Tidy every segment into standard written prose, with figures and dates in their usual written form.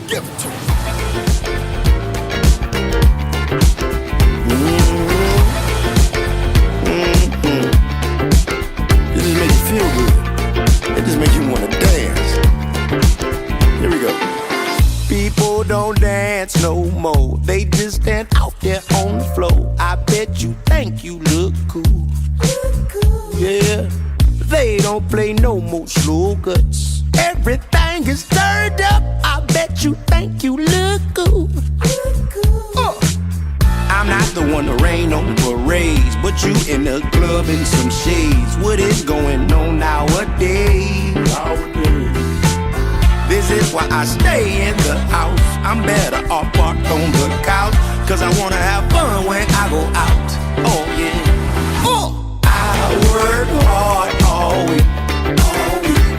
Give it to me. It just makes you feel good. It just makes you want to dance. Here we go. People don't dance no more. They just stand out there on the floor. I bet you think you look cool. Yeah, they don't play no more slow cuts. Everything is turned up. I bet you think you look cool. I'm not the one to rain on parades, but you in the club in some shades. What is going on nowadays? This is why I stay in the house. I'm better off parked on the couch, cause I wanna have fun when I go out. Oh yeah. I work hard all week.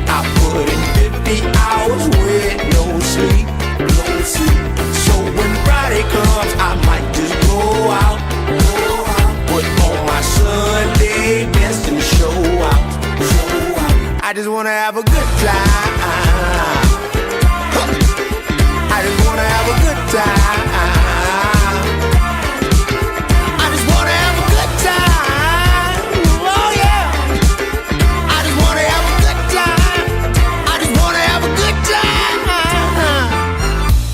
I put in 50 hours with no sleep. So when Friday comes, I might just go out. Put on my Sunday best and show out. I just wanna have a good time. I just wanna have a good time. I just wanna have a good time. Oh yeah. I just wanna have a good time. I just wanna have a good time.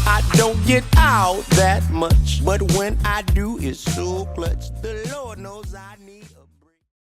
I don't get out that much, but when I do, it's so clutch. The Lord knows I need a